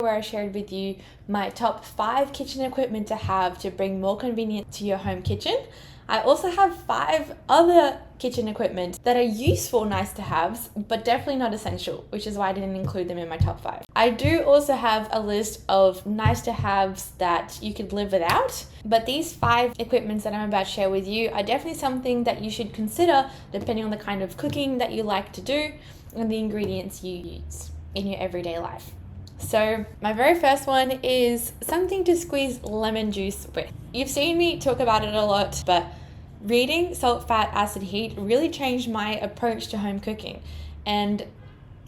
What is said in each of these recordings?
where I shared with you my top 5 kitchen equipment to have to bring more convenience to your home kitchen. I also have 5 other kitchen equipment that are useful nice to haves, but definitely not essential, which is why I didn't include them in my top 5. I do also have a list of nice to haves that you could live without, but these 5 equipments that I'm about to share with you are definitely something that you should consider depending on the kind of cooking that you like to do and the ingredients you use in your everyday life. So my very first one is something to squeeze lemon juice with. You've seen me talk about it a lot, but reading Salt, Fat, Acid, Heat really changed my approach to home cooking. And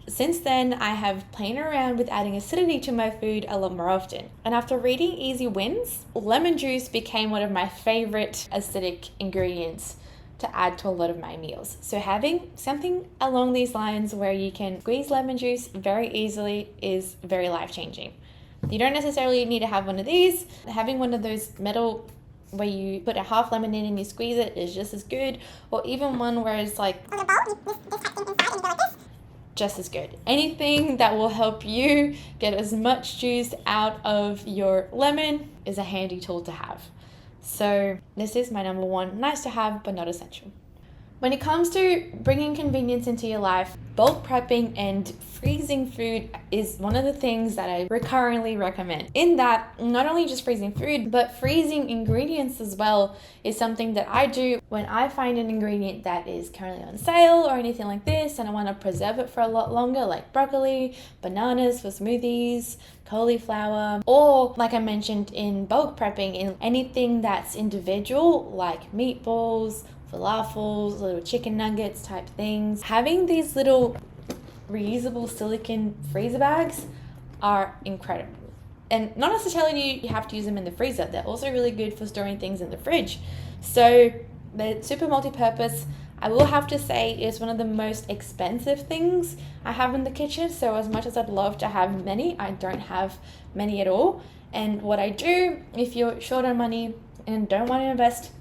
since then, I have played around with adding acidity to my food a lot more often. And after reading Easy Wins, lemon juice became one of my favorite acidic ingredients to add to a lot of my meals. So having something along these lines where you can squeeze lemon juice very easily is very life-changing. You don't necessarily need to have one of these. Having one of those metal where you put a half lemon in and you squeeze it is just as good, or even one where it's like on a bowl, you this thing inside and go like this. Just as good. Anything that will help you get as much juice out of your lemon is a handy tool to have. So this is my number 1, nice to have but not essential. When it comes to bringing convenience into your life, bulk prepping and freezing food is one of the things that I recurrently recommend. In that, not only just freezing food, but freezing ingredients as well is something that I do when I find an ingredient that is currently on sale or anything like this and I want to preserve it for a lot longer, like broccoli, bananas for smoothies, cauliflower, or like I mentioned in bulk prepping, in anything that's individual like meatballs, falafels, little chicken nuggets type things. Having these little reusable silicone freezer bags are incredible. And not necessarily you have to use them in the freezer. They're also really good for storing things in the fridge. So they're super multi-purpose. I will have to say it's one of the most expensive things I have in the kitchen. So as much as I'd love to have many, I don't have many at all. And what I do, if you're short on money and don't want to invest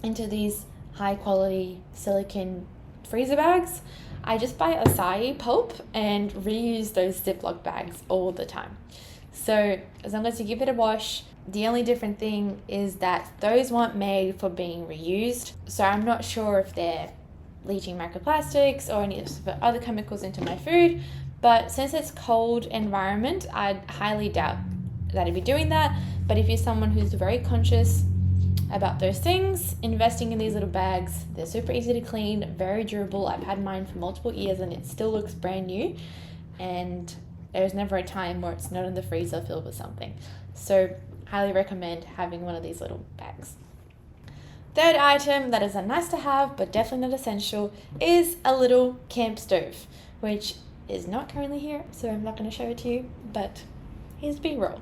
into these high quality silicone freezer bags, I just buy acai pulp and reuse those Ziploc bags all the time. So as long as you give it a wash, the only different thing is that those weren't made for being reused. So I'm not sure if they're leaching microplastics or any other chemicals into my food, but since it's cold environment, I'd highly doubt that I'd be doing that. But if you're someone who's very conscious about those things, investing in these little bags, they're super easy to clean, very durable. I've had mine for multiple years and it still looks brand new, and there's never a time where it's not in the freezer filled with something. So highly recommend having one of these little bags. Third item that is a nice to have but definitely not essential is a little camp stove, which is not currently here, so I'm not going to show it to you, but here's B-roll.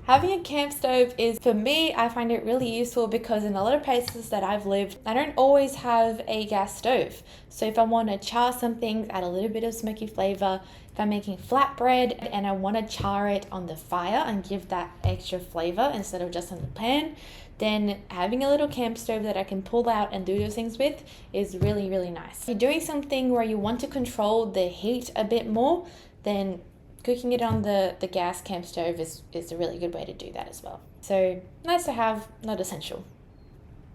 Having a camp stove is, for me, I find it really useful because in a lot of places that I've lived, I don't always have a gas stove. So if I want to char something, add a little bit of smoky flavor, if I'm making flatbread and I want to char it on the fire and give that extra flavor instead of just on the pan, then having a little camp stove that I can pull out and do those things with is really, really nice. If you're doing something where you want to control the heat a bit more, then cooking it on the gas camp stove is a really good way to do that as well. So nice to have, not essential.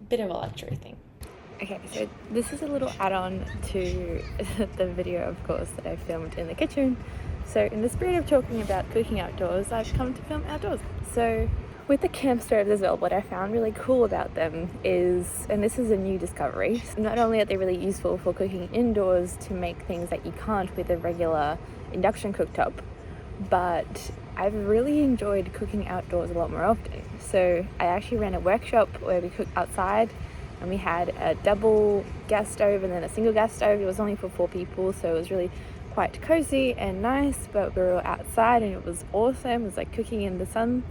Bit of a luxury thing. Okay, so this is a little add-on to the video, of course, that I filmed in the kitchen. So in the spirit of talking about cooking outdoors, I've come to film outdoors. So with the camp stoves as well, what I found really cool about them is, and this is a new discovery, not only are they really useful for cooking indoors to make things that you can't with a regular induction cooktop, but I've really enjoyed cooking outdoors a lot more often. So I actually ran a workshop where we cooked outside, and we had a double gas stove and then a single gas stove. It was only for 4 people, so it was really quite cozy and nice, but we were outside and it was awesome. It was like cooking in the sun.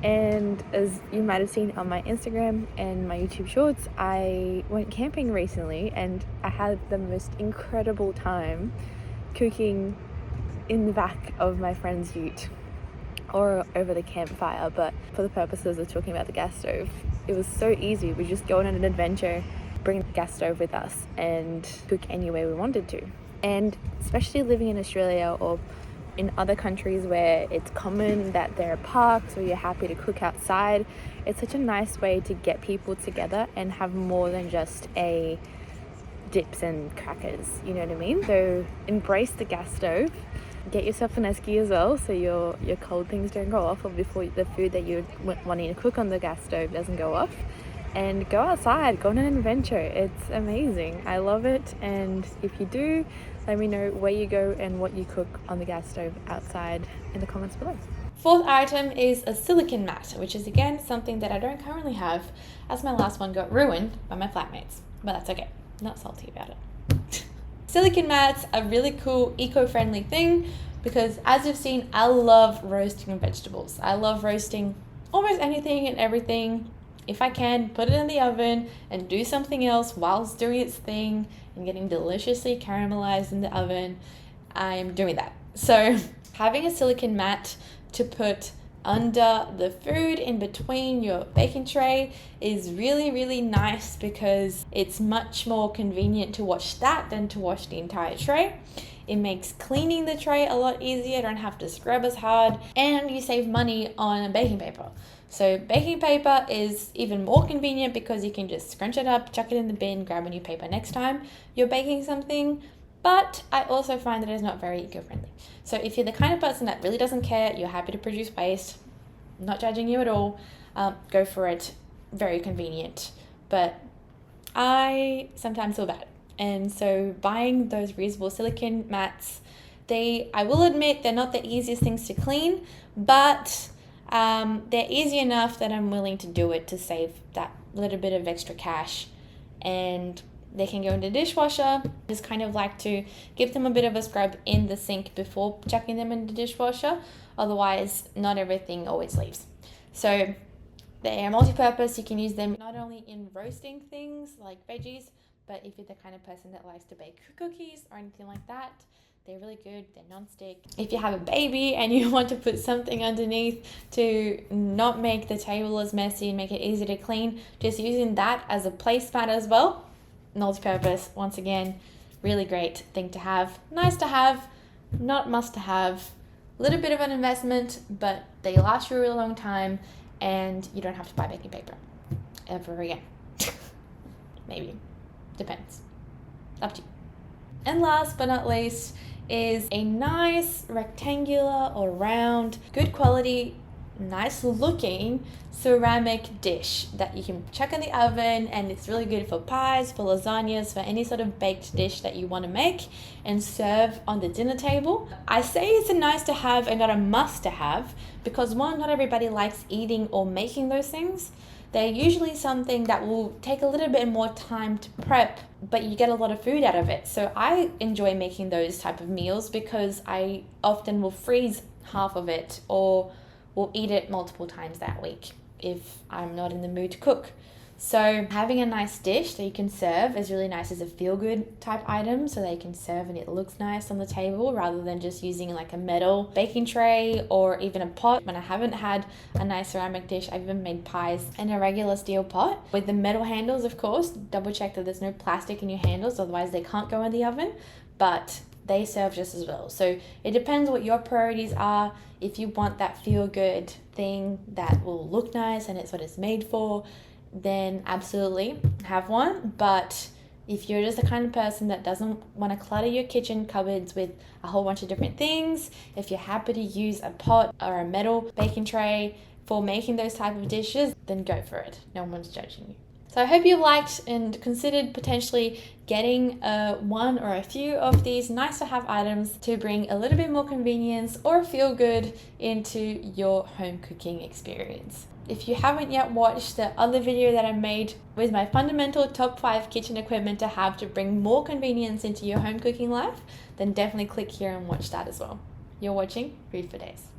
And as you might have seen on my Instagram and my YouTube shorts, I went camping recently and I had the most incredible time cooking in the back of my friend's ute or over the campfire. But for the purposes of talking about the gas stove, it was so easy. We just go on an adventure, bring the gas stove with us and cook any way we wanted to. And especially living in Australia or in other countries where it's common that there are parks or you're happy to cook outside, it's such a nice way to get people together and have more than just a dips and crackers, you know what I mean? So embrace the gas stove. Get yourself an esky as well, so your cold things don't go off, or before the food that you're wanting to cook on the gas stove doesn't go off. And go outside, go on an adventure. It's amazing. I love it. And if you do, let me know where you go and what you cook on the gas stove outside in the comments below. Fourth item is a silicone mat, which is again something that I don't currently have, as my last one got ruined by my flatmates. But that's okay. Not salty about it. Silicone mats are really cool, eco-friendly thing, because as you've seen, I love roasting vegetables. I love roasting almost anything and everything. If I can, put it in the oven and do something else whilst doing its thing and getting deliciously caramelized in the oven, I'm doing that. So having a silicone mat to put under the food in between your baking tray is really, really nice, because it's much more convenient to wash that than to wash the entire tray. It makes cleaning the tray a lot easier. You don't have to scrub as hard, and you save money on baking paper. So baking paper is even more convenient because you can just scrunch it up, chuck it in the bin, grab a new paper next time you're baking something. But I also find that it's not very eco-friendly. So if you're the kind of person that really doesn't care, you're happy to produce waste, not judging you at all, go for it. Very convenient. But I sometimes feel bad. And so buying those reusable silicone mats, I will admit they're not the easiest things to clean, but they're easy enough that I'm willing to do it to save that little bit of extra cash. And they can go in the dishwasher. Just kind of like to give them a bit of a scrub in the sink before chucking them in the dishwasher. Otherwise, not everything always leaves. So they are multi-purpose. You can use them not only in roasting things like veggies, but if you're the kind of person that likes to bake cookies or anything like that, they're really good. They're non-stick. If you have a baby and you want to put something underneath to not make the table as messy and make it easy to clean, just using that as a placemat as well. Multi-purpose, once again, really great thing to have. Nice to have, not must to have. A little bit of an investment, but they last you a really long time, and you don't have to buy baking paper ever again. Maybe. Depends. Up to you. And last but not least is a nice rectangular or round, good quality, nice looking ceramic dish that you can chuck in the oven, and it's really good for pies, for lasagnas, for any sort of baked dish that you want to make and serve on the dinner table. I say it's a nice to have and not a must to have, because one, not everybody likes eating or making those things. They're usually something that will take a little bit more time to prep, but you get a lot of food out of it. So I enjoy making those type of meals because I often will freeze half of it or will eat it multiple times that week if I'm not in the mood to cook. So having a nice dish that you can serve is really nice as a feel-good type item, so they can serve and it looks nice on the table rather than just using like a metal baking tray or even a pot. When I haven't had a nice ceramic dish, I've even made pies in a regular steel pot with the metal handles, of course. Double check that there's no plastic in your handles, otherwise they can't go in the oven, but they serve just as well. So it depends what your priorities are. If you want that feel-good thing that will look nice and it's what it's made for, then absolutely have one. But if you're just the kind of person that doesn't want to clutter your kitchen cupboards with a whole bunch of different things, if you're happy to use a pot or a metal baking tray for making those type of dishes, then go for it. No one's judging you. So I hope you liked and considered potentially getting one or a few of these nice to have items to bring a little bit more convenience or feel good into your home cooking experience. If you haven't yet watched the other video that I made with my fundamental top 5 kitchen equipment to have to bring more convenience into your home cooking life, then definitely click here and watch that as well. You're watching Food for Days.